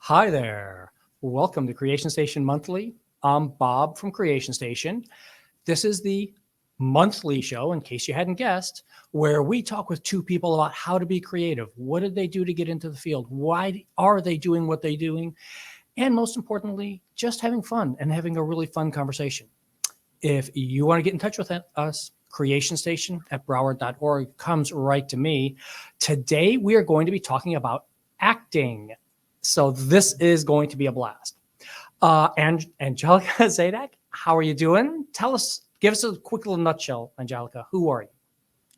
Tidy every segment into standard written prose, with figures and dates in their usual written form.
Hi there. Welcome to Creation Station Monthly. I'm Bob from Creation Station. This is the monthly show, in case you hadn't guessed, where we talk with two people about how to be creative. What did they do to get into the field? Why are they doing what they're doing? And most importantly, just having fun and having a really fun conversation. If you want to get in touch with us, Creation Station at broward.org comes right to me. Today, we are going to be talking about acting. So this is going to be a blast. And Angelica Zadak, how are you doing? Give us a quick little nutshell, Angelica. Who are you?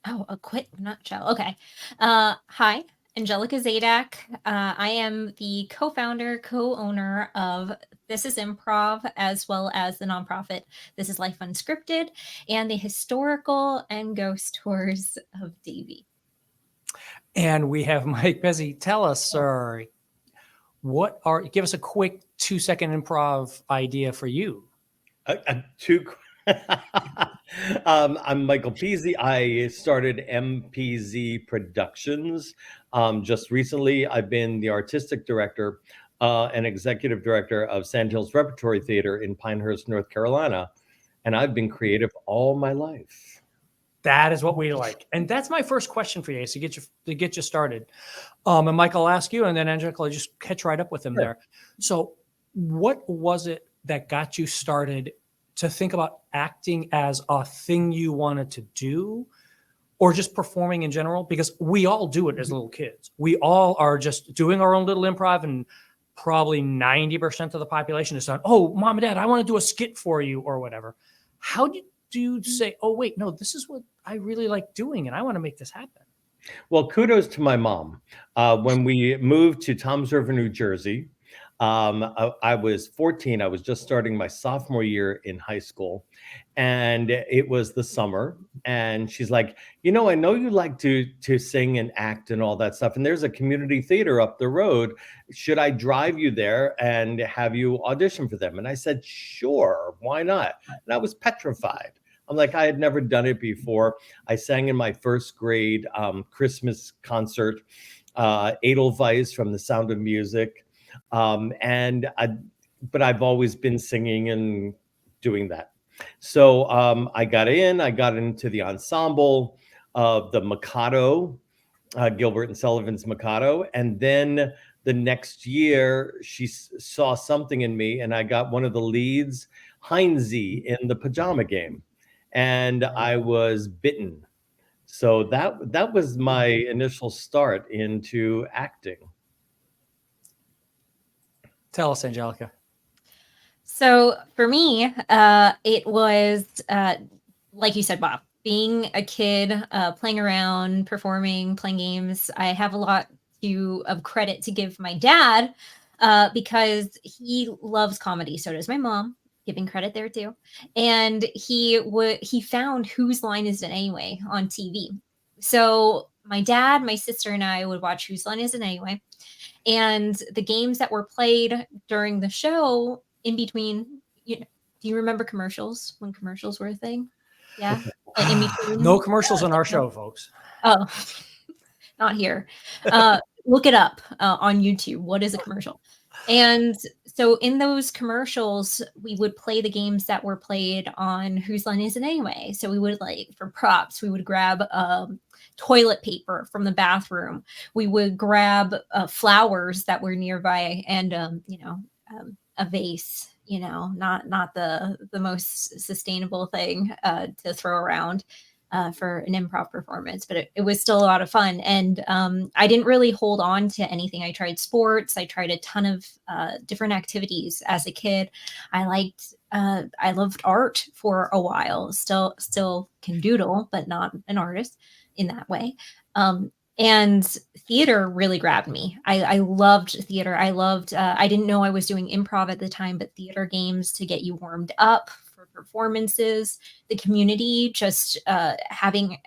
Oh, a quick nutshell. Okay. Hi, Angelica Zadak. I am the co-founder, co-owner of This is Improv, as well as the nonprofit This is Life Unscripted, and the historical and ghost tours of Davie. And we have Mike Pizzi. Tell us, sir, give us a quick 2-second improv idea for you. I'm Michael Pizzi. I started MPZ Productions just recently. I've been the artistic director and executive director of Sand Hills Repertory Theater in Pinehurst, North Carolina, and I've been creative all my life. That is what we like. And that's my first question for you, to get you started. And Mike, I'll ask you, and then Angelica will just catch right up with him there. So what was it that got you started to think about acting as a thing you wanted to do, or just performing in general? Because we all do it as little kids. We all are just doing our own little improv, and probably 90% of the population is on, oh, mom and dad, I want to do a skit for you or whatever. How did you say, oh, wait, no, this is what I really like doing and I want to make this happen? Well, kudos to my mom. When we moved to Toms River, New Jersey, I was 14. I was just starting my sophomore year in high school, and it was the summer. And she's like, I know you like to sing and act and all that stuff. And there's a community theater up the road. Should I drive you there and have you audition for them? And I said, sure, why not? And I was petrified. I'm like, I had never done it before. I sang in my first grade Christmas concert, Edelweiss from The Sound of Music. But I've always been singing and doing that. So I got into the ensemble of the Mikado, Gilbert and Sullivan's Mikado. And then the next year, she saw something in me, and I got one of the leads, Heinzie, in the Pajama Game. And I was bitten. So that was my initial start into acting. Tell us, Angelica. So for me, it was, like you said, Bob, being a kid, playing around, performing, playing games. I have a lot of credit to give my dad because he loves comedy. So does my mom. Giving credit there too. And he found Whose Line Is It Anyway on TV. So my dad, my sister, and I would watch Whose Line Is It Anyway. And the games that were played during the show in between, do you remember commercials when commercials were a thing? Yeah. Like in between. No commercials on our show, folks. Oh, not here. Look it up on YouTube. What is a commercial? And so in those commercials, we would play the games that were played on Whose Line Is It Anyway? So we would, like, for props, we would grab toilet paper from the bathroom. We would grab flowers that were nearby and, a vase, not the most sustainable thing to throw around for an improv performance, but it was still a lot of fun. And I didn't really hold on to anything. I tried sports. I tried a ton of different activities as a kid. I loved art for a while. Still can doodle, but not an artist in that way. And theater really grabbed me. I loved theater. I didn't know I was doing improv at the time, but theater games to get you warmed up for performances, the community, just having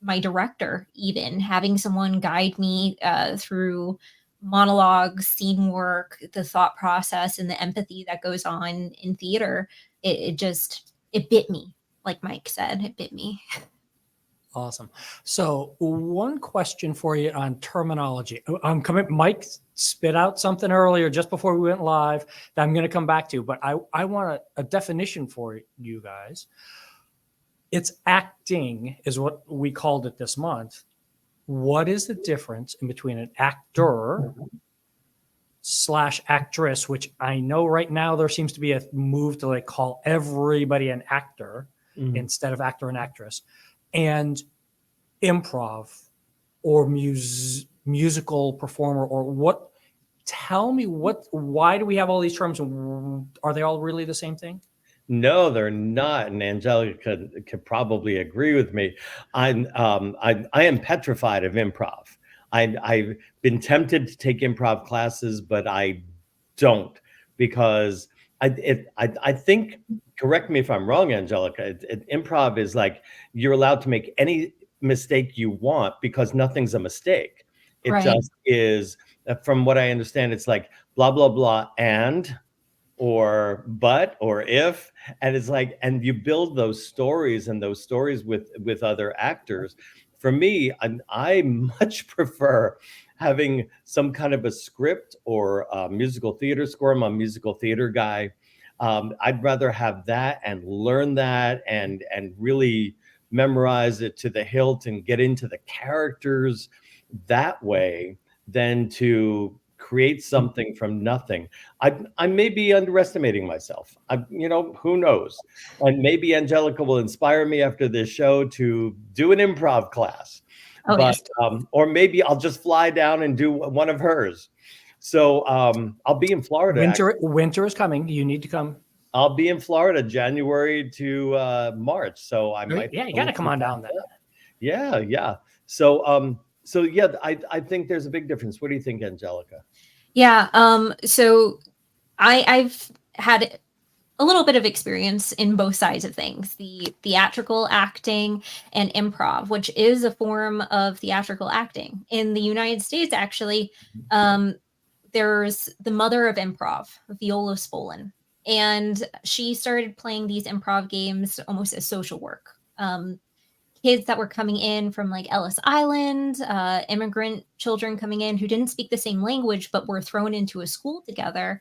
my director, even having someone guide me through monologues, scene work, the thought process, and the empathy that goes on in theater. It bit me, like Mike said, it bit me. Awesome. So one question for you on terminology. I'm coming, Mike spit out something earlier just before we went live that I'm going to come back to, but I want a definition for you guys. It's acting is what we called it this month. What is the difference in between an actor / actress, which I know right now there seems to be a move to like call everybody an actor instead of actor and actress, and improv or musical performer, or what? Tell me why do we have all these terms? Are they all really the same thing? No, they're not, and Angelica could probably agree with me. I am petrified of improv. I've been tempted to take improv classes, but I don't, because I think, correct me if I'm wrong, Angelica, improv is like you're allowed to make any mistake you want because nothing's a mistake. It Right. just is, from what I understand, it's like blah, blah, blah, and, or but, or if, and it's like, and you build those stories and those stories with other actors. For me, I much prefer having some kind of a script or a musical theater score. I'm a musical theater guy. I'd rather have that and learn that and really memorize it to the hilt and get into the characters that way than to create something from nothing. I may be underestimating myself. Who knows? And maybe Angelica will inspire me after this show to do an improv class. Oh, But yes. or maybe I'll just fly down and do one of hers. So I'll be in Florida. Winter is coming. You need to come. I'll be in Florida January to March. So I might. Yeah, you got to come on down then. Yeah. So yeah, I think there's a big difference. What do you think, Angelica? Yeah. So I've had a little bit of experience in both sides of things, the theatrical acting and improv, which is a form of theatrical acting. In the United States, actually, there's the mother of improv, Viola Spolin, and she started playing these improv games almost as social work. Kids that were coming in from like Ellis Island, immigrant children coming in who didn't speak the same language but were thrown into a school together.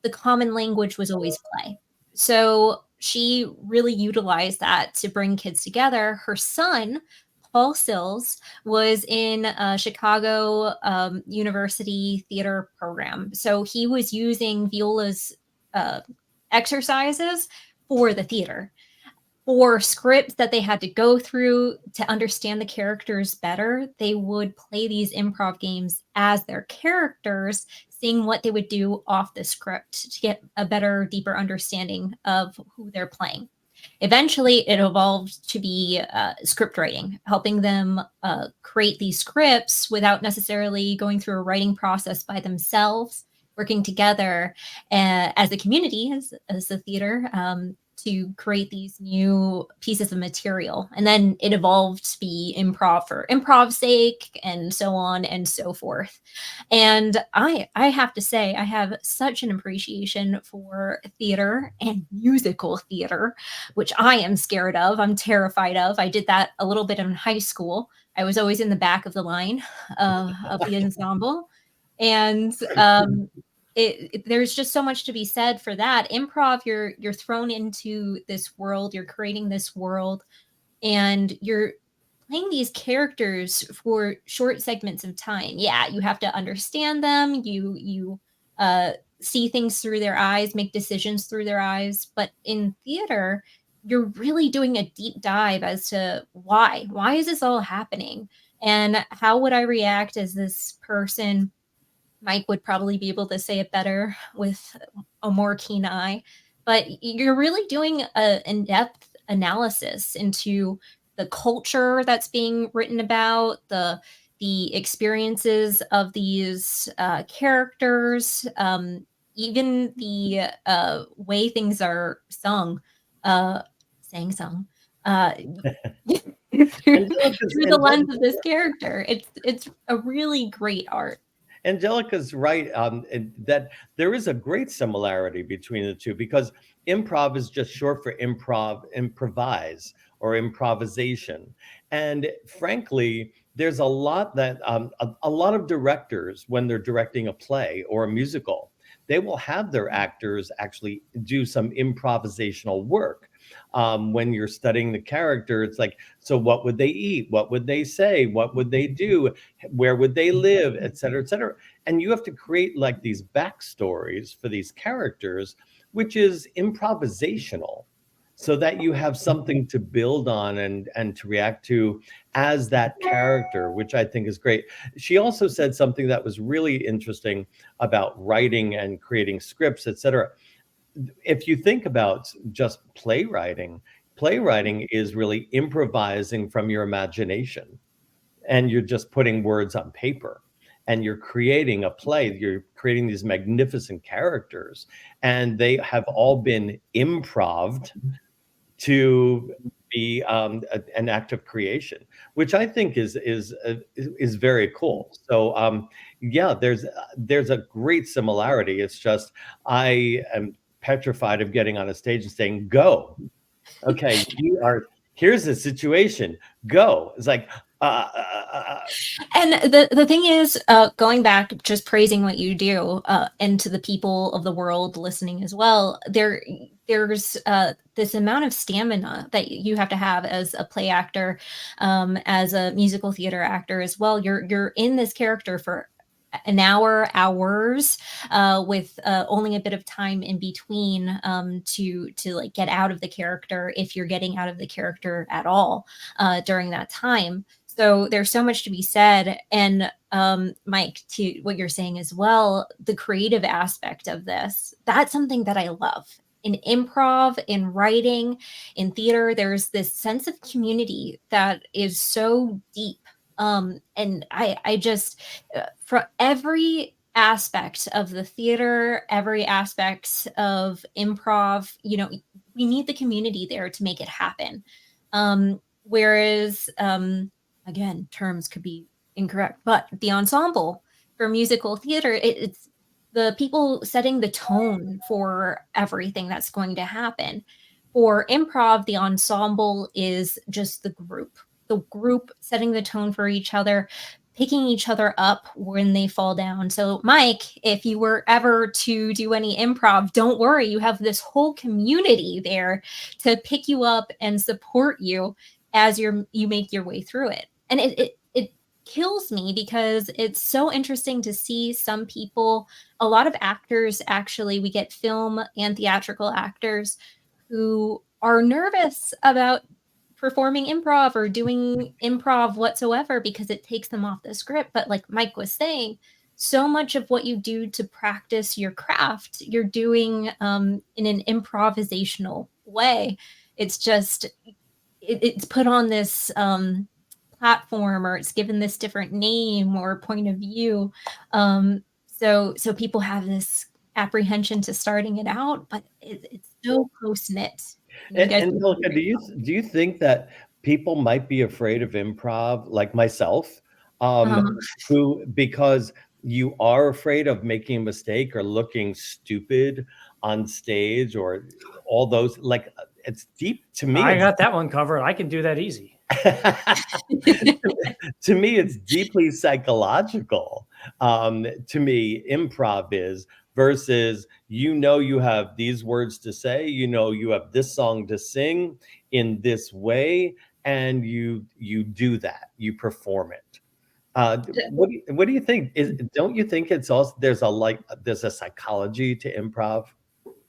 The common language was always play. So she really utilized that to bring kids together. Her son, Paul Sills, was in a Chicago University theater program. So he was using Viola's exercises for the theater. For scripts that they had to go through to understand the characters better, they would play these improv games as their characters, seeing what they would do off the script to get a better, deeper understanding of who they're playing. Eventually, it evolved to be script writing, helping them create these scripts without necessarily going through a writing process by themselves, working together as a community, as a theater, to create these new pieces of material. And then it evolved to be improv for improv's sake, and so on and so forth. And I have to say, I have such an appreciation for theater and musical theater, which I am scared of. I'm terrified of. I did that a little bit in high school. I was always in the back of the line of the ensemble. And there's just so much to be said for that. Improv, you're thrown into this world, you're creating this world, and you're playing these characters for short segments of time. Yeah, you have to understand them. You see things through their eyes, make decisions through their eyes. But in theater, you're really doing a deep dive as to why. Why is this all happening? And how would I react as this person? Mike would probably be able to say it better with a more keen eye, but you're really doing an in-depth analysis into the culture that's being written about, the experiences of these characters, even the way things are sung, sung, through the lens of this character. It's a really great art. Angelica's right, that there is a great similarity between the two, because improv is just short for improvise or improvisation. And frankly, there's a lot that a lot of directors, when they're directing a play or a musical, they will have their actors actually do some improvisational work. When you're studying the character, it's like, so what would they eat? What would they say? What would they do? Where would they live? Et cetera, et cetera. And you have to create like these backstories for these characters, which is improvisational, so that you have something to build on and to react to as that character, which I think is great. She also said something that was really interesting about writing and creating scripts, etc. If you think about just playwriting, playwriting is really improvising from your imagination, and you're just putting words on paper, and you're creating a play. You're creating these magnificent characters, and they have all been improved to be an act of creation, which I think is very cool. So yeah, there's a great similarity. It's just I am petrified of getting on a stage and saying, "Go, okay, you are. Here's the situation. Go." It's like. And the thing is, going back, just praising what you do, and to the people of the world listening as well, there's this amount of stamina that you have to have as a play actor, as a musical theater actor as well. You're in this character for an hour, hours, with only a bit of time in between, to like get out of the character, if you're getting out of the character at all, during that time. So there's so much to be said. And Mike, to what you're saying as well, the creative aspect of this, that's something that I love. In improv, in writing, in theater, there's this sense of community that is so deep. And I just, for every aspect of the theater, every aspect of improv, we need the community there to make it happen. Whereas, again, terms could be incorrect, but the ensemble for musical theater, it's the people setting the tone for everything that's going to happen. For improv, the ensemble is just the group setting the tone for each other, picking each other up when they fall down. So, Mike, if you were ever to do any improv, don't worry, you have this whole community there to pick you up and support you as you make your way through it. And it kills me, because it's so interesting to see some people, a lot of actors, actually, we get film and theatrical actors who are nervous about performing improv or doing improv whatsoever, because it takes them off the script. But like Mike was saying, so much of what you do to practice your craft, you're doing in an improvisational way. It's just, it's put on this platform, or it's given this different name or point of view. So people have this apprehension to starting it out, but it's so close knit. And Angelica, do you think that people might be afraid of improv, like myself, who, because you are afraid of making a mistake or looking stupid on stage, or all those, like, it's deep to me. I got that one covered. I can do that easy. To me, it's deeply psychological. To me, improv is, versus, you have these words to say, you have this song to sing in this way, and you do that, you perform it. What do you think? Don't you think it's also, there's a psychology to improv?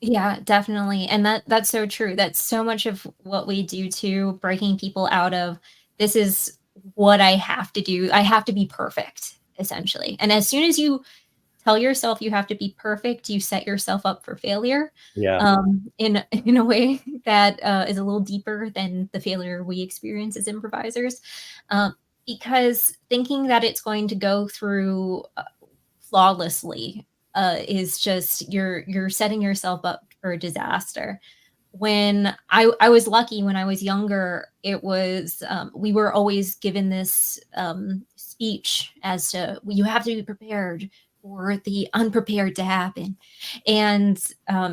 Yeah, definitely. And that's so true. That's so much of what we do too, breaking people out of, this is what I have to do. I have to be perfect, essentially. And as soon as you tell yourself you have to be perfect, you set yourself up for failure. Yeah. In a way that is a little deeper than the failure we experience as improvisers. Because thinking that it's going to go through flawlessly is just, you're setting yourself up for a disaster. When I was lucky, when I was younger, it was we were always given this speech as to, you have to be prepared for the unprepared to happen. And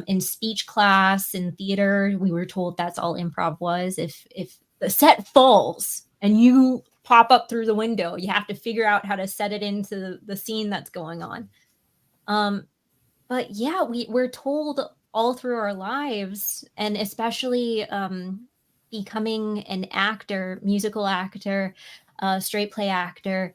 in speech class, in theater, we were told that's all improv was. If the set falls and you pop up through the window. You have to figure out how to set it into the scene that's going on. But yeah, we're told all through our lives, and especially becoming an actor, musical actor, straight play actor,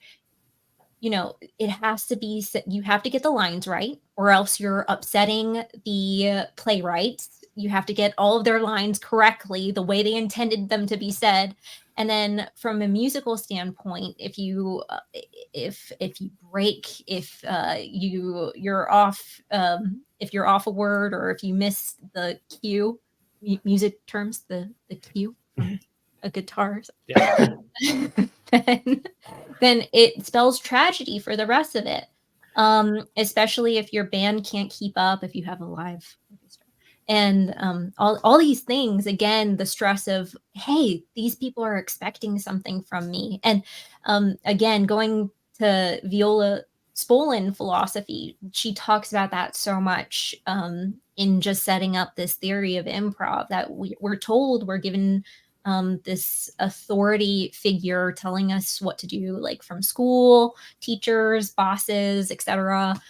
you know, it has to be, you have to get the lines right, or else you're upsetting the playwrights. You have to get all of their lines correctly, the way they intended them to be said. And then from a musical standpoint, if you break, you're off, if you're off a word, or if you miss the cue, music terms, the cue from a guitar, Yeah. then it spells tragedy for the rest of it. Especially if your band can't keep up, if you have a live orchestra. And all these things, again, the stress of, hey, these people are expecting something from me. And again, going to Viola Spolin philosophy, she talks about that so much in just setting up this theory of improv, that we're told, we're given this authority figure telling us what to do, like from school, teachers, bosses, etc.,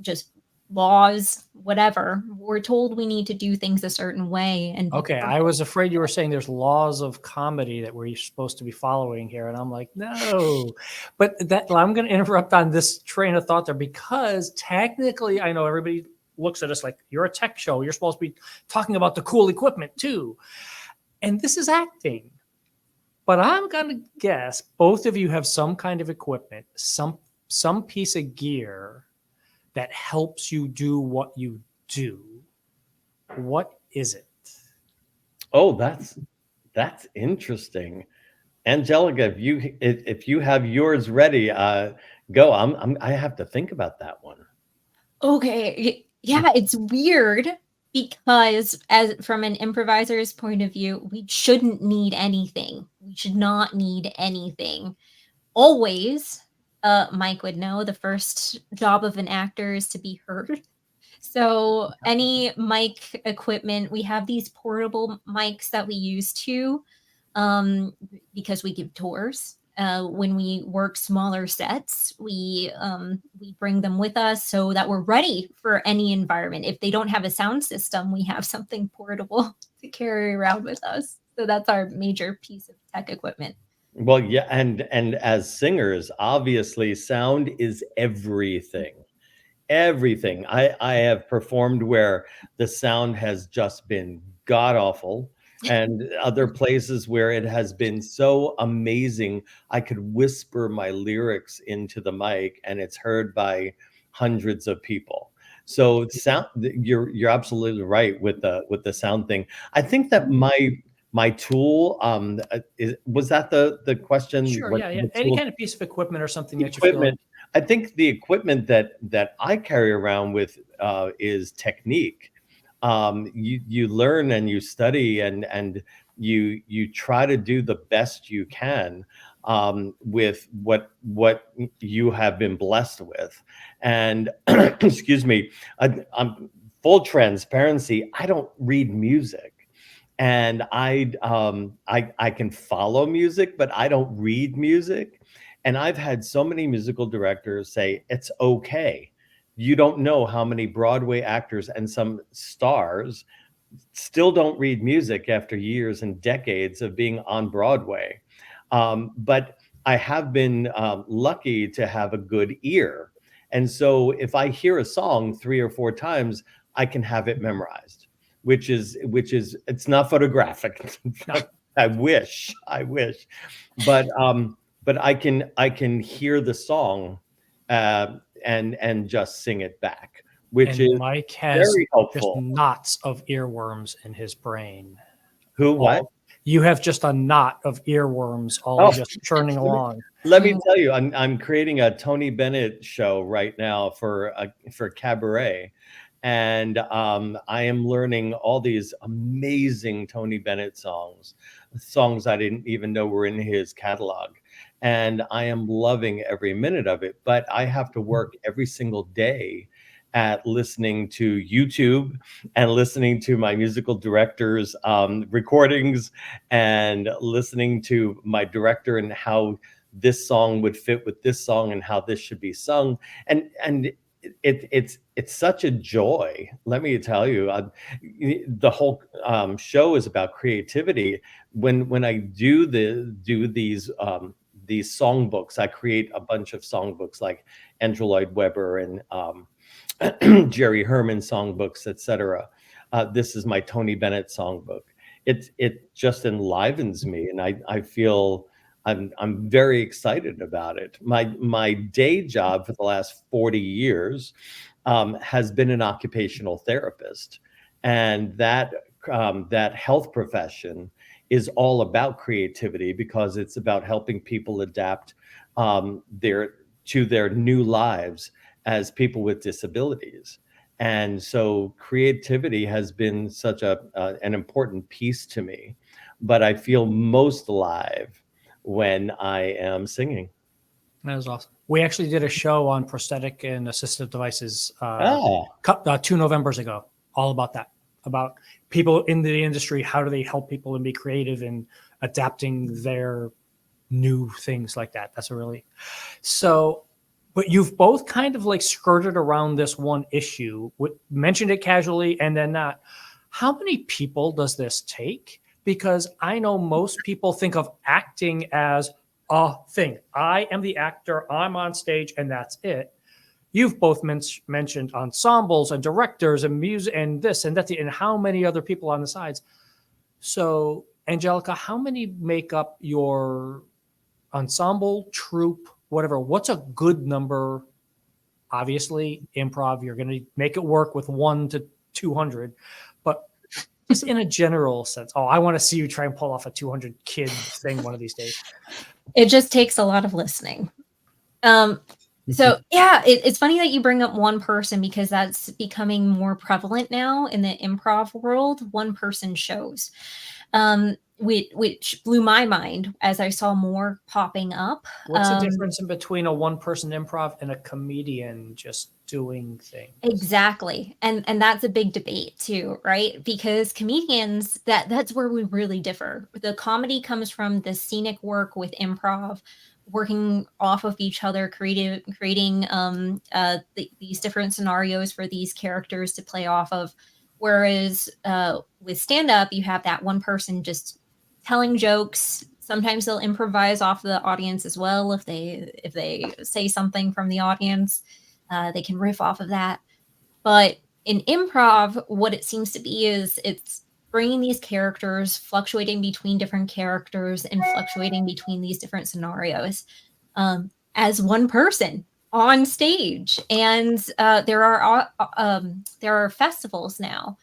just laws, whatever. We're told we need to do things a certain way. And Okay, I was afraid you were saying there's laws of comedy that we're supposed to be following here, and I'm like, no. But that, I'm going to interrupt on this train of thought there, because technically, I know everybody looks at us like, you're a tech show, you're supposed to be talking about the cool equipment too. And this is acting. But I'm going to guess both of you have some kind of equipment, some piece of gear that helps you do what you do. What is it? Oh, that's interesting. Angelica, if you have yours ready, go. I have to think about that one. Okay. Yeah, it's weird because, as from an improviser's point of view, we shouldn't need anything. We should not need anything. Always, Mike would know, the first job of an actor is to be heard. So any mic equipment, we have these portable mics that we use too, because we give tours. When we work smaller sets, we bring them with us so that we're ready for any environment. If they don't have a sound system, we have something portable to carry around with us. So that's our major piece of tech equipment. Well, yeah, and as singers, obviously, sound is everything. Everything. I have performed where the sound has just been god awful, and other places where it has been so amazing I could whisper my lyrics into the mic and it's heard by hundreds of people. So sound, you're absolutely right with the sound thing. I think that my tool, was that the question? Sure, What yeah. the Any tool? kind of piece of equipment or something that you feel like, Equipment. I think the equipment that I carry around with is technique. You learn and you study and you try to do the best you can with what you have been blessed with. And excuse me, I'm full transparency. I don't read music. And I can follow music, but I don't read music. And I've had so many musical directors say, it's okay. You don't know how many Broadway actors and some stars still don't read music after years and decades of being on Broadway. But I have been lucky to have a good ear. And so if I hear a song 3 or 4 times, I can have it memorized, which is it's not photographic. I wish, but I can hear the song and just sing it back, which and is Mike has very just helpful. knots of earworms in his brain. Who, what? You have just a knot of earworms all just churning along. Let me tell you, I'm creating a Tony Bennett show right now for Cabaret, and I am learning all these amazing Tony Bennett songs I didn't even know were in his catalog, and I am loving every minute of it. But I have to work every single day, at listening to YouTube and listening to my musical director's recordings and listening to my director and how this song would fit with this song and how this should be sung. And it's such a joy. Let me tell you, the whole show is about creativity. When I do these songbooks, I create a bunch of songbooks like Andrew Lloyd Webber and Jerry Herman songbooks, etc. This is my Tony Bennett songbook. It just enlivens me, and I feel I'm very excited about it. My day job for the last 40 years has been an occupational therapist, and that health profession is all about creativity because it's about helping people adapt their new lives as people with disabilities. And so creativity has been such an important piece to me, but I feel most alive when I am singing. That was awesome. We actually did a show on prosthetic and assistive devices Ah, 2 Novembers ago, all about that, about people in the industry. How do they help people and be creative and adapting their new things like that? That's a really so. But you've both kind of like skirted around this one issue, mentioned it casually and then not. How many people does this take? Because I know most people think of acting as a thing. I am the actor, I'm on stage, and that's it. You've both mentioned ensembles and directors and music and this and that, and how many other people on the sides. So, Angelica, how many make up your ensemble, troupe, whatever? What's a good number? Obviously, improv, you're going to make it work with 1 to 200, but just in a general sense. Oh, I want to see you try and pull off a 200 kid thing one of these days. It just takes a lot of listening. So yeah, it's funny that you bring up one person because that's becoming more prevalent now in the improv world. One person shows, which blew my mind as I saw more popping up. What's the difference in between a one-person improv and a comedian just doing things? Exactly. And that's a big debate too, right? Because comedians, that's where we really differ. The comedy comes from the scenic work with improv, working off of each other, creating these different scenarios for these characters to play off of. Whereas with stand-up, you have that one person just telling jokes. Sometimes they'll improvise off the audience as well. If they say something from the audience, they can riff off of that. But in improv, what it seems to be is it's bringing these characters, fluctuating between different characters and fluctuating between these different scenarios as one person on stage. And there are festivals now.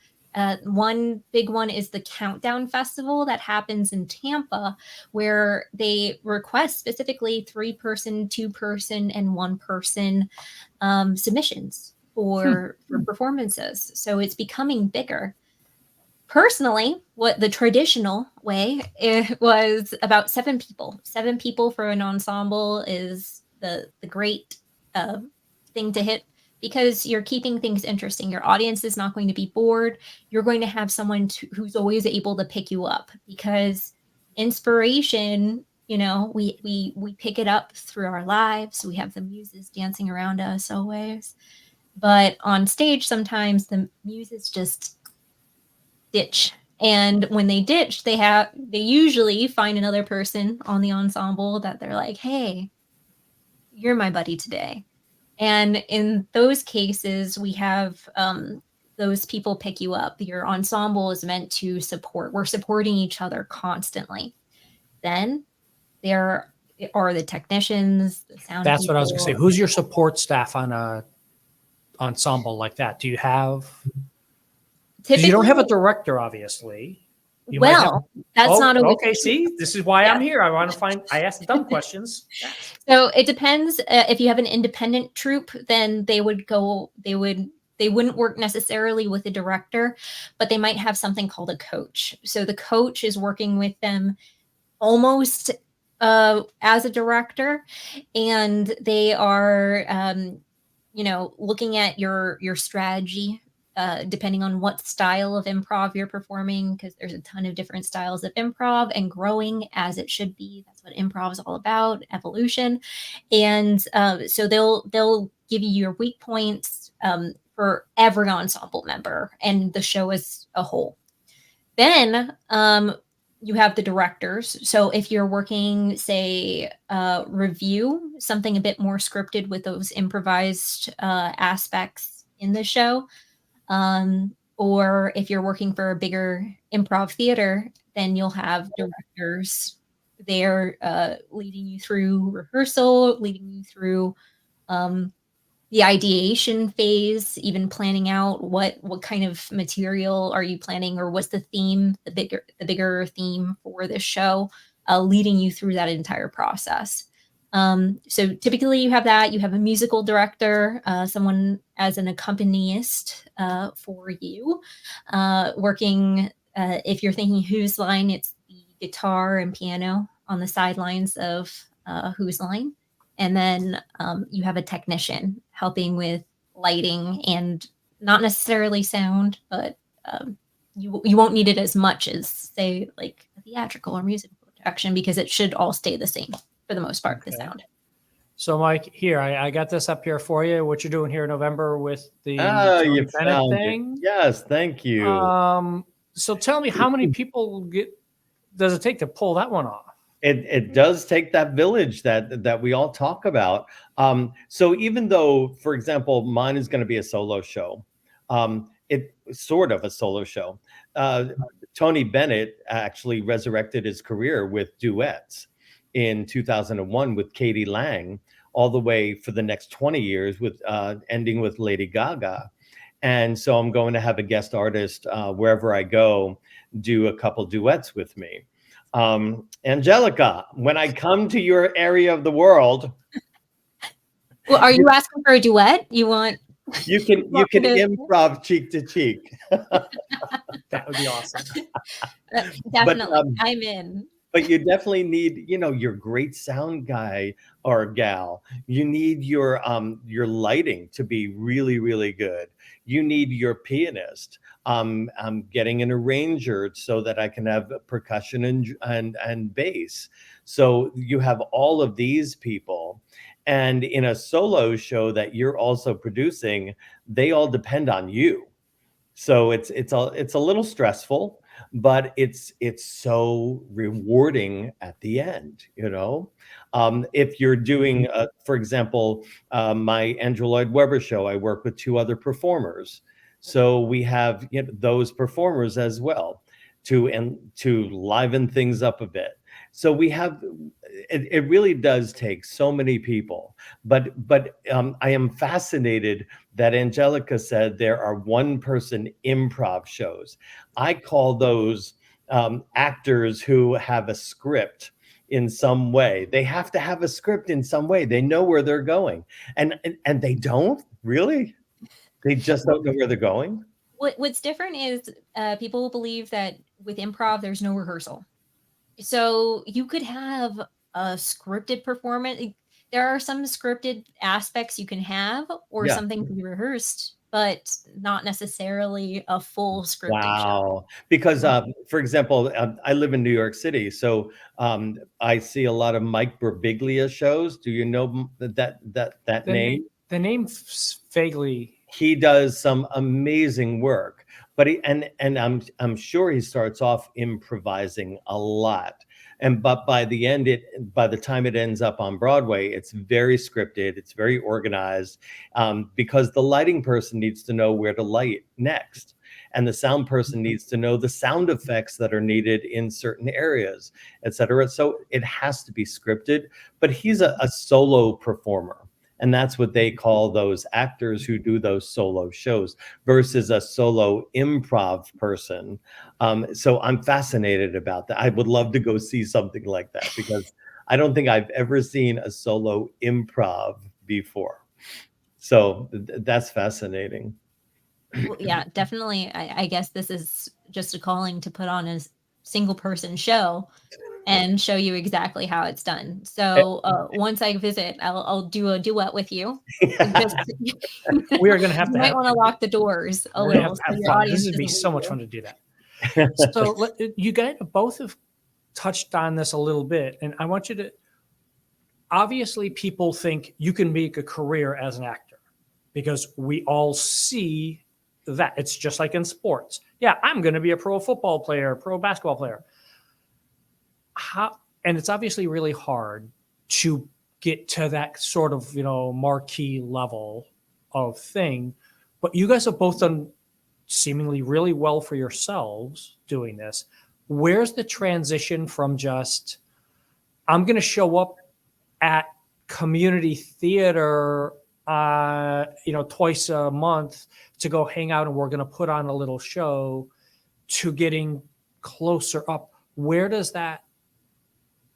One big one is the Countdown Festival that happens in Tampa, where they request specifically 3-person, 2-person, and 1-person submissions for performances. So it's becoming bigger. Personally, what the traditional way, it was about 7 people. 7 people for an ensemble is the great thing to hit, because you're keeping things interesting. Your audience is not going to be bored. You're going to have someone who's always able to pick you up, because inspiration, we pick it up through our lives. We have the muses dancing around us always. But on stage, sometimes the muses just ditch. And when they ditch, they usually find another person on the ensemble that they're like, hey, you're my buddy today. And in those cases, we have those people pick you up. Your ensemble is meant to support. We're supporting each other constantly. Then there are the technicians, the sound That's people. what I was going to say. Who's your support staff on a ensemble like that? Do you have? Because you don't have a director, obviously. That's not always okay. See, this is why I'm here. I ask dumb questions. So it depends. If you have an independent troupe, then they wouldn't work necessarily with a director, but they might have something called a coach. So the coach is working with them almost as a director, and they are looking at your strategy, depending on what style of improv you're performing, because there's a ton of different styles of improv, and growing as it should be. That's what improv is all about, evolution. And so they'll give you your weak points for every ensemble member and the show as a whole. Then you have the directors. So if you're working, say, review, something a bit more scripted with those improvised aspects in the show, or if you're working for a bigger improv theater, then you'll have directors there leading you through rehearsal, leading you through the ideation phase, even planning out what kind of material are you planning, or what's the theme, the bigger theme for this show, leading you through that entire process. So typically you have that. You have a musical director, someone as an accompanist for you, working. If you're thinking Whose Line, it's the guitar and piano on the sidelines of Whose Line. And then you have a technician helping with lighting and not necessarily sound, but you won't need it as much as, say, like a theatrical or musical production, because it should all stay the same for the most part, the sound. So, Mike, here, I got this up here for you, what you're doing here in November with the you Bennett found thing. it. Yes, thank you. So tell me, how many people does it take to pull that one off? It does take that village that we all talk about. So even though, for example, mine is going to be a solo show, it's sort of a solo show. Tony Bennett actually resurrected his career with duets in 2001 with Katie Lang, all the way for the next 20 years, with ending with Lady Gaga. And so I'm going to have a guest artist wherever I go do a couple duets with me. Angelica, when I come to your area of the world, well, are you asking for a duet? You can improv cheek to cheek. That would be awesome. Definitely, But, I'm in. But you definitely need, your great sound guy or gal. You need your lighting to be really, really good. You need your pianist. I'm getting an arranger so that I can have percussion and bass. So you have all of these people. And in a solo show that you're also producing, they all depend on you. So it's a little stressful, but it's so rewarding at the end. If you're doing, for example, my Andrew Lloyd Webber show, I work with two other performers, so we have those performers as well to liven things up a bit. So we have, it really does take so many people, but I am fascinated that Angelica said there are one-person improv shows. I call those actors who have a script in some way. They have to have a script in some way. They know where they're going, and they don't really. They just don't know where they're going. What's different is people believe that with improv there's no rehearsal. So you could have a scripted performance. There are some scripted aspects you can have, or something to be rehearsed, but not necessarily a full scripted show. Because, for example, I live in New York City, so I see a lot of Mike Birbiglia shows. Do you know that name? The name vaguely. He does some amazing work, but I'm sure he starts off improvising a lot. But by the time it ends up on Broadway, it's very scripted, it's very organized, because the lighting person needs to know where to light next, and the sound person needs to know the sound effects that are needed in certain areas, etc. So it has to be scripted. But he's a solo performer. And that's what they call those actors who do those solo shows versus a solo improv person. So I'm fascinated about that. I would love to go see something like that, because I don't think I've ever seen a solo improv before. So that's fascinating. Well, yeah, definitely. I guess this is just a calling to put on a single person show. and show you exactly how it's done. So once I visit, I'll do a duet with you. Just, We are going to have you to might have want to lock the doors a we're gonna little have to so have your fun. audience This would be doesn't so leave much you. fun to do that. So you guys both have touched on this a little bit, and I want you to. Obviously, people think you can make a career as an actor because we all see that. It's just like in sports. Yeah, I'm going to be a pro football player, pro basketball player. And it's obviously really hard to get to that sort of, marquee level of thing. But you guys have both done seemingly really well for yourselves doing this. Where's the transition from just, I'm going to show up at community theater, twice a month to go hang out and we're going to put on a little show, to getting closer up? Where does that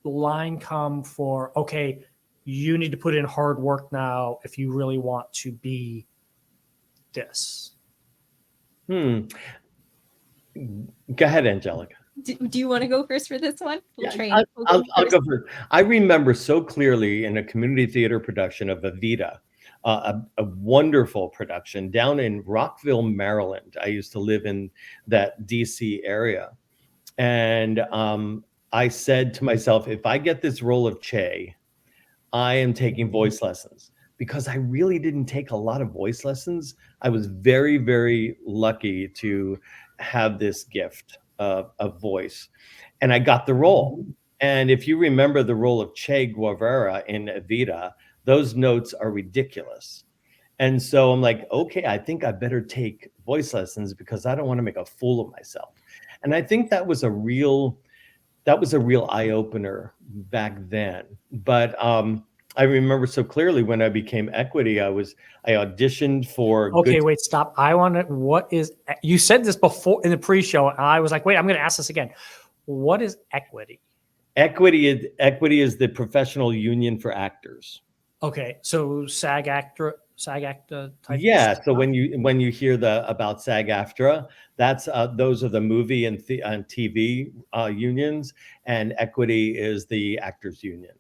line come for, okay, you need to put in hard work now if you really want to be this? Go ahead, Angelica. Do you want to go first for this one? We'll trade. I'll go first. I remember so clearly in a community theater production of Evita, a wonderful production down in Rockville, Maryland. I used to live in that DC area. And I said to myself, if I get this role of Che, I am taking voice lessons, because I really didn't take a lot of voice lessons. I was very, very lucky to have this gift of voice, and I got the role. And if you remember the role of Che Guevara in Evita, those notes are ridiculous. And so I'm like, okay, I think I better take voice lessons because I don't want to make a fool of myself. And I think that was a real eye opener back then. But I remember so clearly when I became Equity, I auditioned for. Okay, wait, stop. You said this before in the pre-show, and I was like, wait, I'm going to ask this again. What is Equity? Equity is the professional union for actors. Okay, so SAG-AFTRA type. Yeah. stuff? So when you hear about SAG-AFTRA, that's those are the movie and TV unions, and Equity is the actors union.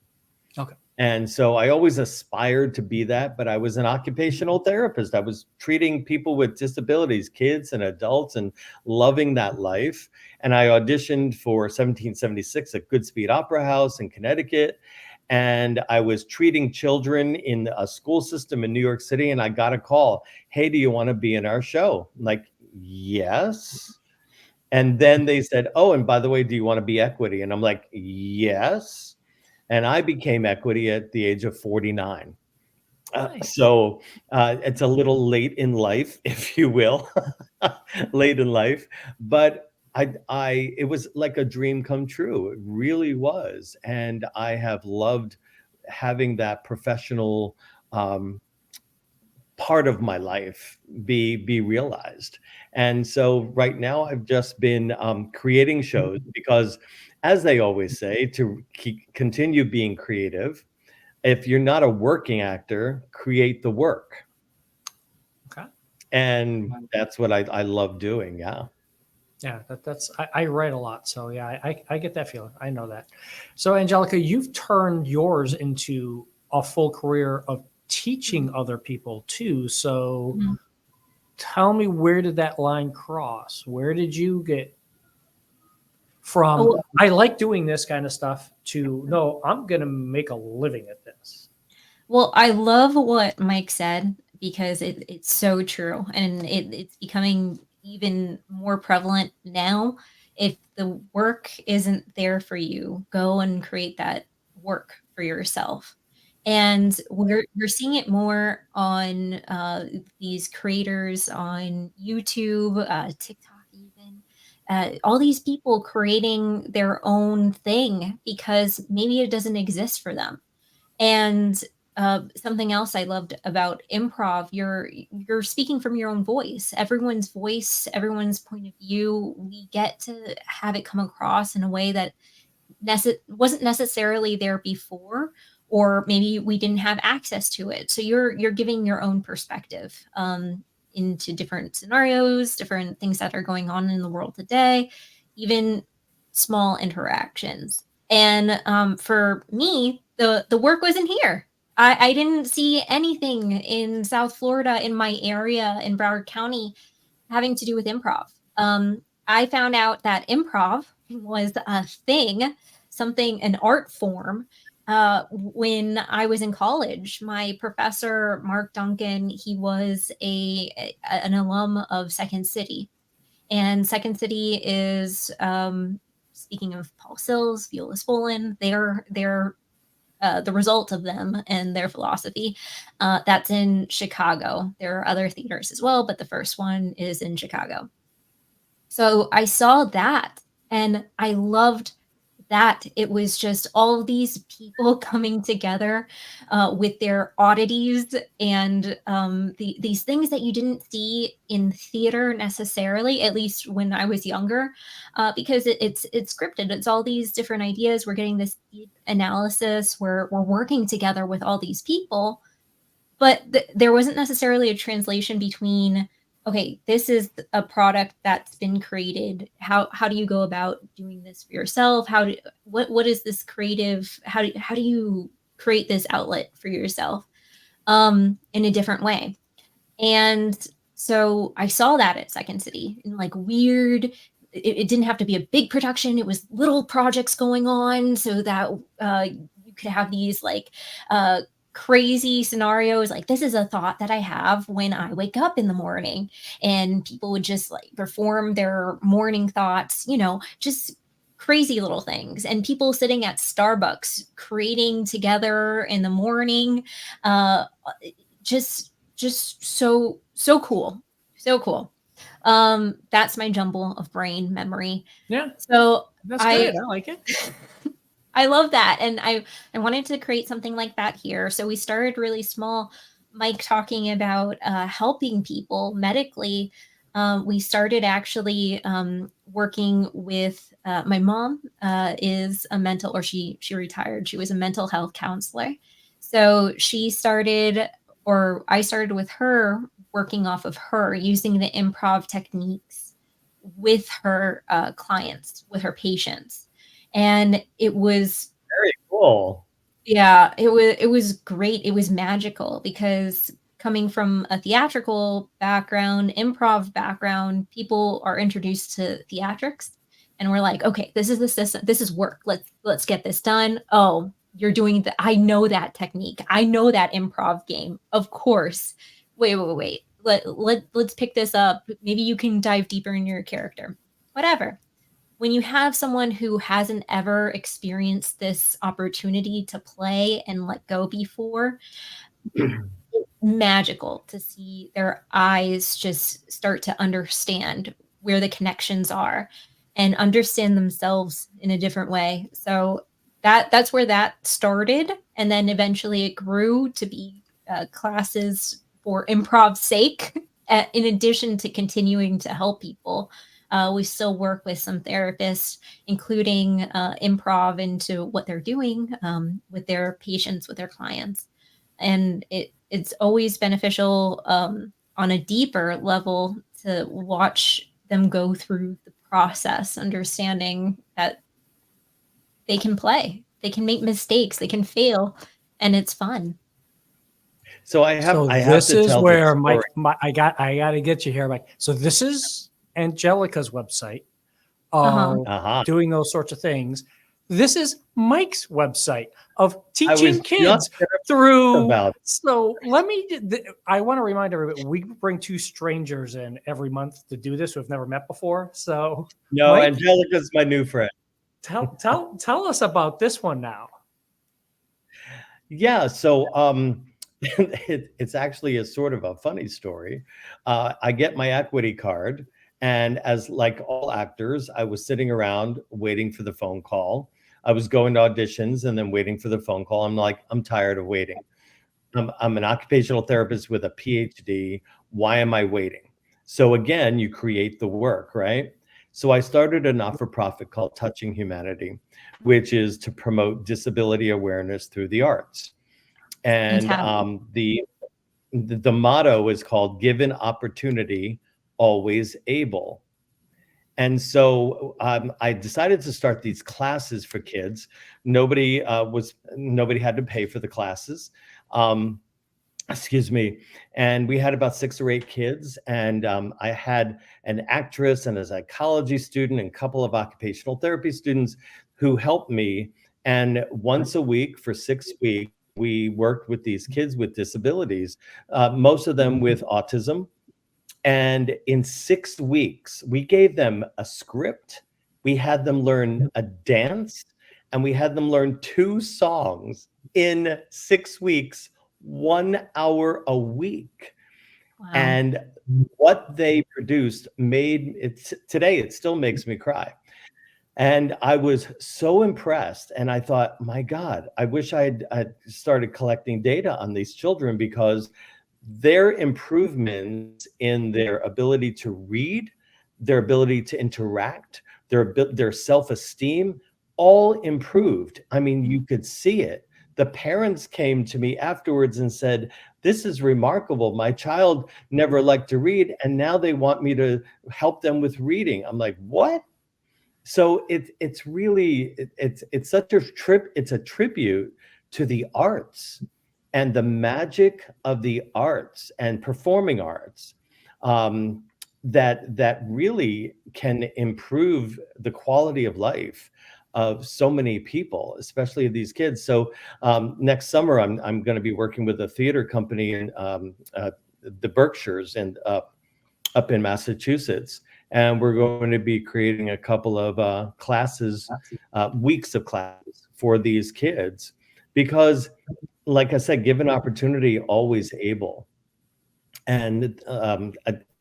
Okay. And so I always aspired to be that, but I was an occupational therapist. I was treating people with disabilities, kids and adults, and loving that life. And I auditioned for 1776 at Goodspeed Opera House in Connecticut. And I was treating children in a school system in New York City. And I got a call, hey, do you want to be in our show? I'm like, yes. And then they said, oh, and by the way, do you want to be Equity? And I'm like, yes. And I became Equity at the age of 49. Nice. So it's a little late in life, if you will, late in life. But it was like a dream come true. It really was. And I have loved having that professional part of my life be realized. And so right now I've just been creating shows because, as they always say, to continue being creative, if you're not a working actor, create the work. Okay. And that's what I love doing. Yeah. Yeah, I write a lot. So yeah, I get that feeling. I know that. So Angelica, you've turned yours into a full career of teaching other people too. So tell me, where did that line cross? Where did you get from, I like doing this kind of stuff, to, no, I'm going to make a living at this? Well, I love what Mike said, because it's so true. And it's becoming even more prevalent now. If the work isn't there for you, go and create that work for yourself. And we're seeing it more on these creators on YouTube, TikTok even. All these people creating their own thing because maybe it doesn't exist for them. And something else I loved about improv, you're speaking from your own voice, everyone's point of view. We get to have it come across in a way that wasn't necessarily there before, or maybe we didn't have access to it. So you're giving your own perspective into different scenarios, different things that are going on in the world today, even small interactions. And for me, the work wasn't here. I didn't see anything in South Florida, in my area, in Broward County, having to do with improv. I found out that improv was a thing, something, an art form, when I was in college. My professor, Mark Duncan, he was an alum of Second City. And Second City is, speaking of Paul Sills, Viola Spolin, they're the result of them and their philosophy. That's in Chicago. There are other theaters as well, but the first one is in Chicago. So I saw that and I loved that. It was just all these people coming together with their oddities and these things that you didn't see in theater necessarily, at least when I was younger, because it's scripted. It's all these different ideas. We're getting this deep analysis. We're working together with all these people, but there wasn't necessarily a translation between, okay, this is a product that's been created. How do you go about doing this for yourself? What is this creative? How do you create this outlet for yourself in a different way? And so I saw that at Second City, in like weird. It didn't have to be a big production. It was little projects going on, so that you could have these like crazy scenarios. Like, this is a thought that I have when I wake up in the morning, and people would just like perform their morning thoughts, just crazy little things. And people sitting at Starbucks creating together in the morning, just so cool. So cool. That's my jumble of brain memory. Yeah. So That's good. I like it. I love that. And I wanted to create something like that here. So we started really small. Mike talking about helping people medically. We started actually working with my mom is a mental, or she retired. She was a mental health counselor. So she started, or I started with her, working off of her, using the improv techniques with her clients, with her patients. And it was Very cool. yeah, it was great. It was magical because coming from a theatrical background, improv background, people are introduced to theatrics and we're like, okay, this is the system. This is work. Let's get this done. Oh, you're doing the I know that technique. I know that improv game. Of course. Wait. Let's pick this up. Maybe you can dive deeper in your character. Whatever. When you have someone who hasn't ever experienced this opportunity to play and let go before, it's magical to see their eyes just start to understand where the connections are and understand themselves in a different way. So that's where that started, and then eventually it grew to be classes for improv's sake, in addition to continuing to help people. We still work with some therapists, including improv into what they're doing with their patients, with their clients. And it's always beneficial on a deeper level to watch them go through the process, understanding that they can play, they can make mistakes, they can fail, and it's fun. So I have this to is tell where this story. I got to get you here, Mike. So this is Angelica's website, Uh-huh. doing those sorts of things. This is Mike's website of I was teaching kids just gonna through. about it. So I want to remind everybody, we bring two strangers in every month to do this who have never met before. So No, Mike, Angelica's my new friend. tell us about this one now. Yeah, so it's actually a sort of a funny story. I get my equity card, and as like all actors, I was sitting around waiting for the phone call. I was going to auditions and then waiting for the phone call. I'm like, I'm tired of waiting. I'm an occupational therapist with a PhD. Why am I waiting? So again, you create the work, right? So I started a not-for-profit called Touching Humanity, which is to promote disability awareness through the arts. And the motto is called "Given opportunity, always able." And so I decided to start these classes for kids. Nobody had to pay for the classes. Excuse me. And we had about 6 or 8 kids, and I had an actress and a psychology student and a couple of occupational therapy students who helped me. And once a week for 6 weeks, we worked with these kids with disabilities, most of them with autism. And in 6 weeks, we gave them a script, we had them learn a dance, and we had them learn 2 songs in 6 weeks, 1 hour a week. Wow. And what they produced made it, today it still makes me cry. And I was so impressed, and I thought, my God, I wish I'd started collecting data on these children, because their improvements in their ability to read, their ability to interact, their self-esteem, all improved. I mean, you could see it. The parents came to me afterwards and said, "This is remarkable. My child never liked to read, and now they want me to help them with reading." I'm like, what? So it's really it's such a tribute to the arts and the magic of the arts and performing arts, that really can improve the quality of life of so many people, especially these kids. So next summer, I'm going to be working with a theater company in the Berkshires and up in Massachusetts. And we're going to be creating a couple of classes, weeks of classes for these kids, because, like I said, given opportunity, always able. And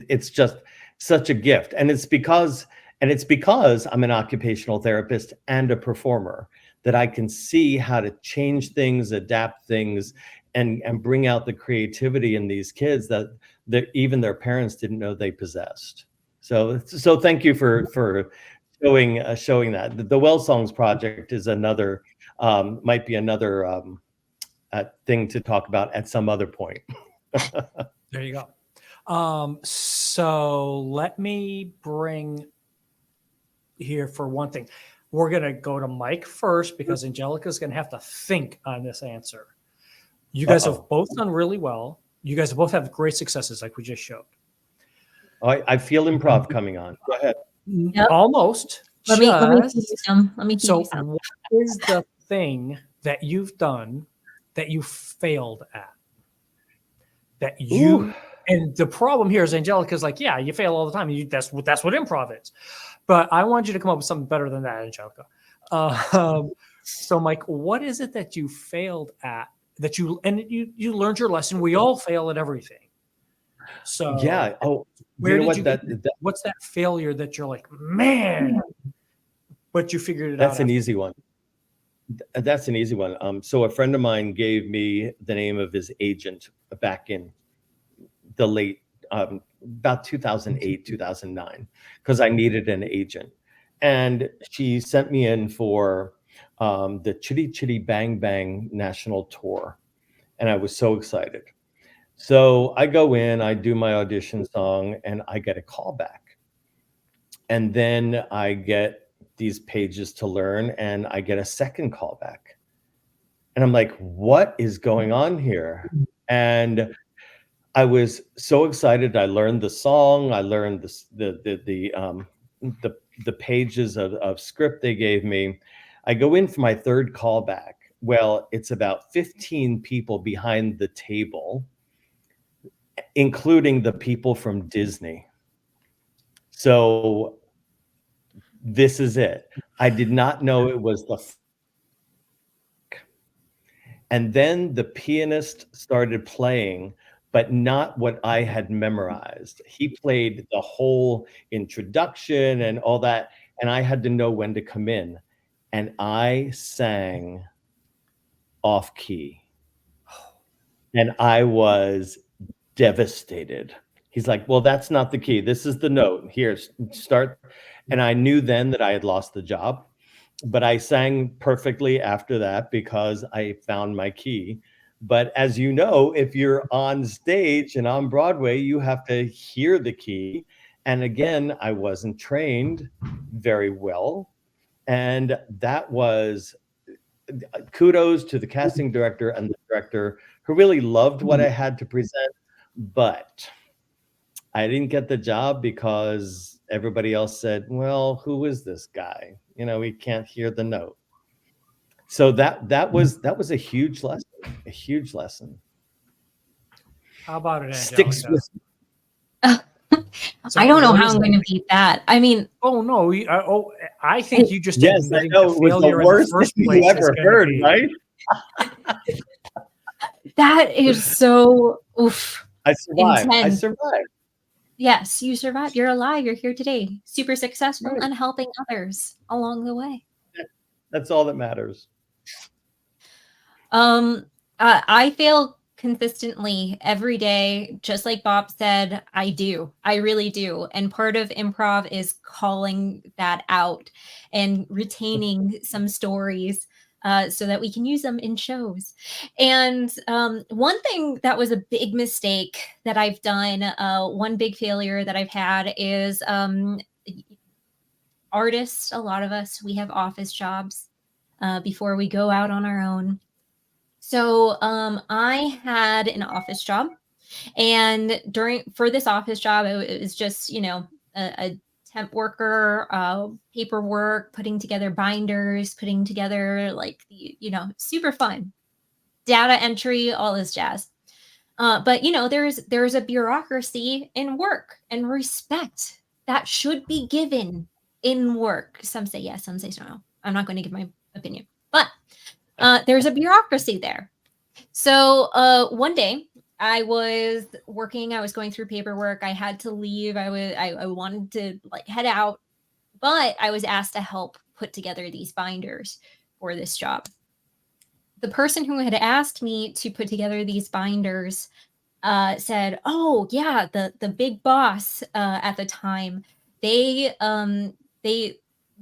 it's just such a gift. And it's because I'm an occupational therapist and a performer, that I can see how to change things, adapt things, and bring out the creativity in these kids that even their parents didn't know they possessed. So thank you for showing that. The Well Songs Project is another, might be another thing to talk about at some other point. There you go. So let me bring here for one thing. We're going to go to Mike first, because Angelica's going to have to think on this answer. You guys have both done really well. You guys both have great successes, like we just showed. I feel improv coming on. Go ahead. Yep. Almost. Let me give you some. So what is the thing that you've done that you failed at? That you Ooh. And the problem here is Angelica's like, yeah, you fail all the time. That's what improv is. But I want you to come up with something better than that, Angelica. So Mike, what is it that you failed at that you learned your lesson? We all fail at everything. So yeah. Oh, where you know did what? you what's that failure that you're like, man, but you figured it out? That's an easy one. That's an easy one. So a friend of mine gave me the name of his agent back in the late, about 2008, 2009, because I needed an agent. And she sent me in for the Chitty Chitty Bang Bang national tour. And I was so excited. So I go in, I do my audition song, and I get a call back. And then I get these pages to learn, and I get a second call back. And I'm like, what is going on here? And I was so excited. I learned the song. I learned the pages of script they gave me. I go in for my third callback. Well, it's about 15 people behind the table, including the people from Disney. So this is it. I did not know it was and then the pianist started playing, but not what I had memorized. He played the whole introduction and all that, and I had to know when to come in. And I sang off key. And I was devastated. He's like, well, that's not the key. This is the note. Here, start. And I knew then that I had lost the job, but I sang perfectly after that because I found my key. But as you know, if you're on stage and on Broadway, you have to hear the key And again, I wasn't trained very well. And that was kudos to the casting director and the director who really loved what I had to present. But I didn't get the job because everybody else said, well, who is this guy? He can't hear the note. So that was a huge lesson, a huge lesson. How about it, Sticks Angelica? with So I don't know what how is I'm going to beat that. I mean, Oh no! I think you just yes, I admitting know to it was the failure in the worst first thing place you is ever gonna heard, be. right? that is so oof. I survived. I Intense. survived. Yes, you survived. You're alive. You're here today. Super successful Right. and helping others along the way. That's all that matters. I fail consistently every day, just like Bob said. I do. I really do. And part of improv is calling that out and retaining some stories so that we can use them in shows. And one thing that was a big mistake that I've done, one big failure that I've had is artists. A lot of us, we have office jobs before we go out on our own. So I had an office job, and for this office job, it was just a temp worker, paperwork, putting together binders, putting together like the super fun data entry, all this jazz. But there's a bureaucracy in work and respect that should be given in work. Some say yes, some say no. I'm not going to give my opinion, but there's a bureaucracy there. So one day I was working, I was going through paperwork. I had to leave. I wanted to like head out, but I was asked to help put together these binders for this job. The person who had asked me to put together these binders said, "Oh yeah, the big boss at the time, they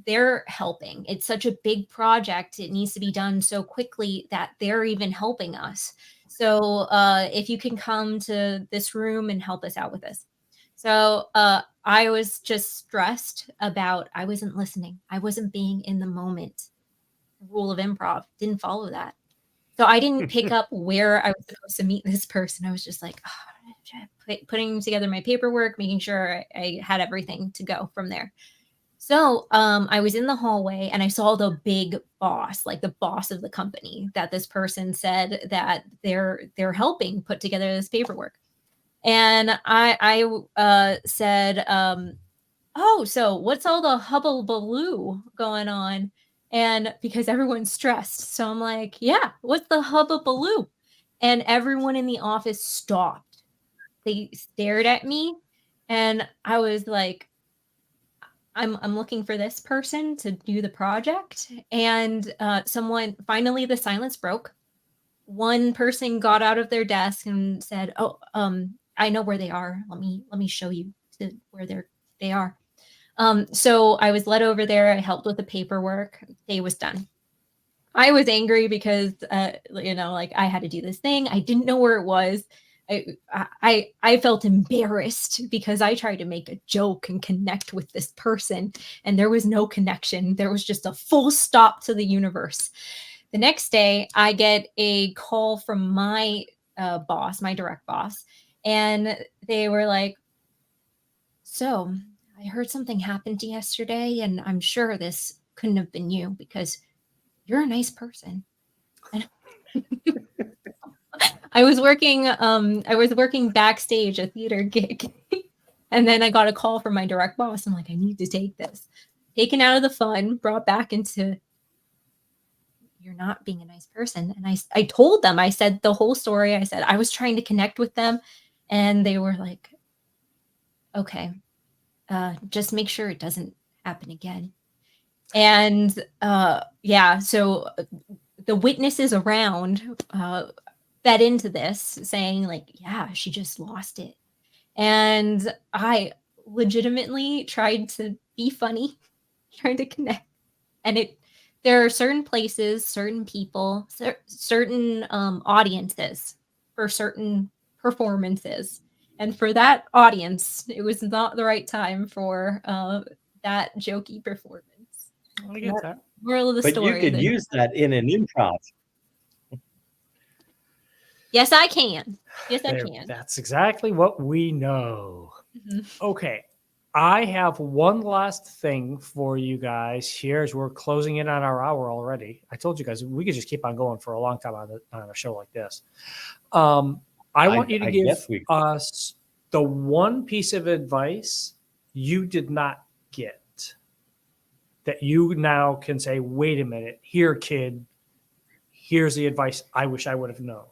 they're helping. It's such a big project. It needs to be done so quickly that they're even helping us. So if you can come to this room and help us out with this." So I was just stressed about I wasn't listening. I wasn't being in the moment. Rule of improv didn't follow that. So I didn't pick up where I was supposed to meet this person. I was just like putting together my paperwork, making sure I had everything to go from there. So I was in the hallway and I saw the big boss, like the boss of the company, that this person said that they're helping put together this paperwork. And I said, "Oh, so what's all the hubble going on?" And because everyone's stressed, so I'm like, "Yeah, what's the hubble?" And everyone in the office stopped. They stared at me, and I was like, I'm looking for this person to do the project. And someone finally the silence broke. One person got out of their desk and said, "Oh, I know where they are. Let me show you to where they are." So I was led over there. I helped with the paperwork. Day was done. I was angry because like I had to do this thing. I didn't know where it was. I felt embarrassed because I tried to make a joke and connect with this person, and there was no connection. There was just a full stop to the universe. The next day, I get a call from my boss, my direct boss, and they were like, "So, I heard something happened yesterday, and I'm sure this couldn't have been you because you're a nice person." And I was working backstage a theater gig. And then I got a call from my direct boss. I'm like, "I need to take this." Taken out of the fun, brought back into, "You're not being a nice person." And I told them, I said the whole story. I said I was trying to connect with them, and they were like, "Okay, just make sure it doesn't happen again." And yeah, so the witnesses around fed into this, saying like, "Yeah, she just lost it." And I legitimately tried to be funny, trying to connect. And there are certain places, certain people, certain audiences for certain performances. And for that audience, it was not the right time for that jokey performance. I get that. Moral of the But you story. could use that in an improv. Yes, I can. Yes, I There, can. that's exactly what we know. Mhm. Okay. I have one last thing for you guys here as we're closing in on our hour already. I told you guys we could just keep on going for a long time on a show like this. I want you to I give guess we us the one piece of advice you did not get that you now can say, wait a minute, here, kid, here's the advice I wish I would have known.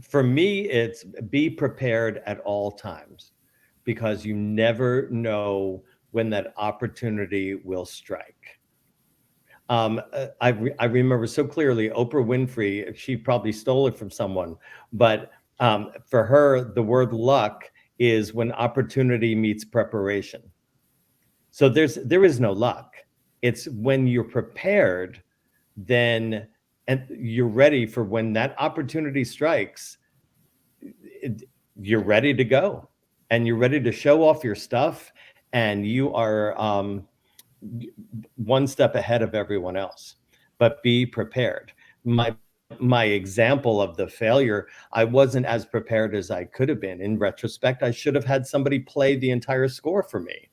For me, it's be prepared at all times, because you never know when that opportunity will strike. I remember so clearly Oprah Winfrey, she probably stole it from someone, but for her, the word luck is when opportunity meets preparation. So there is no luck. It's when you're prepared, then and you're ready for when that opportunity strikes, you're ready to go, and you're ready to show off your stuff, and you are one step ahead of everyone else. But be prepared. My example of the failure, I wasn't as prepared as I could have been. In retrospect, I should have had somebody play the entire score for me,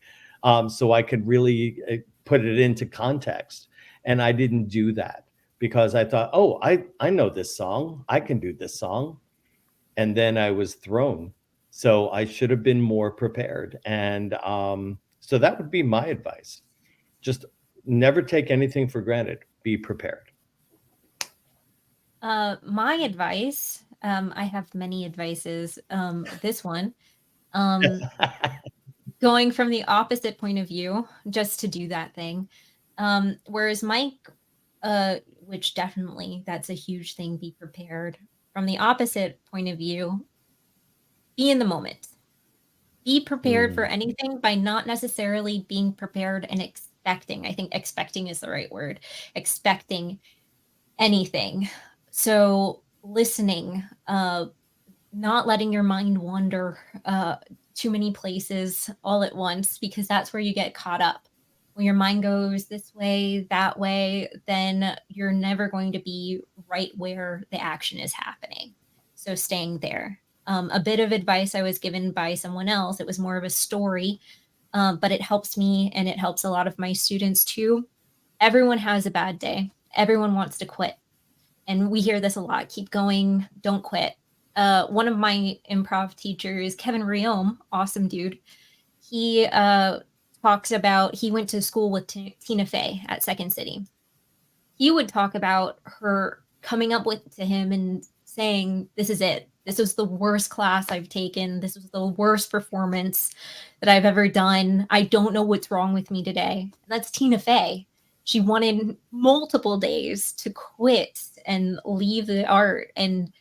so I could really put it into context. And I didn't do that because I thought, oh, I know this song. I can do this song. And then I was thrown. So I should have been more prepared. And so that would be my advice. Just never take anything for granted. Be prepared. My advice, I have many advices. This one, um, going from the opposite point of view, just to do that thing. Whereas Mike, which definitely that's a huge thing, be prepared. From the opposite point of view, be in the moment. Be prepared for anything by not necessarily being prepared and expecting. I think expecting is the right word. Expecting anything. So listening, not letting your mind wander too many places all at once, because that's where you get caught up. When your mind goes this way, that way, then you're never going to be right where the action is happening. So staying there. A bit of advice I was given by someone else, it was more of a story, but it helps me and it helps a lot of my students too. Everyone has a bad day. Everyone wants to quit. And we hear this a lot. Keep going. Don't quit. One of my improv teachers, Kevin Riom, awesome dude. He talks about, he went to school with Tina Fey at Second City. He would talk about her coming up to him and saying, this is it. This was the worst class I've taken. This was the worst performance that I've ever done. I don't know what's wrong with me today. And that's Tina Fey. She wanted multiple days to quit and leave the art. And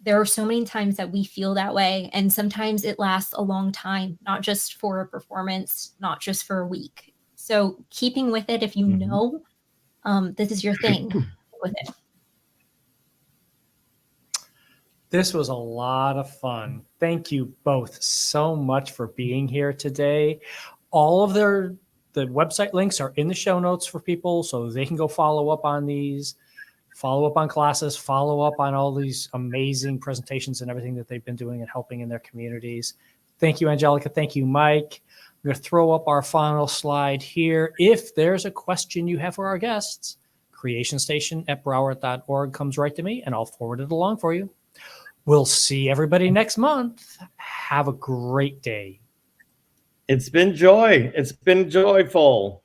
there are so many times that we feel that way. And sometimes it lasts a long time, not just for a performance, not just for a week. So keeping with it, if you know this is your thing, with it. This was a lot of fun. Thank you both so much for being here today. All of the website links are in the show notes for people so they can go follow up on these, follow up on classes, follow up on all these amazing presentations and everything that they've been doing and helping in their communities. Thank you, Angelica. Thank you, Mike. I'm going to throw up our final slide here. If there's a question you have for our guests, creationstation@broward.org comes right to me and I'll forward it along for you. We'll see everybody next month. Have a great day. It's been joy. It's been joyful.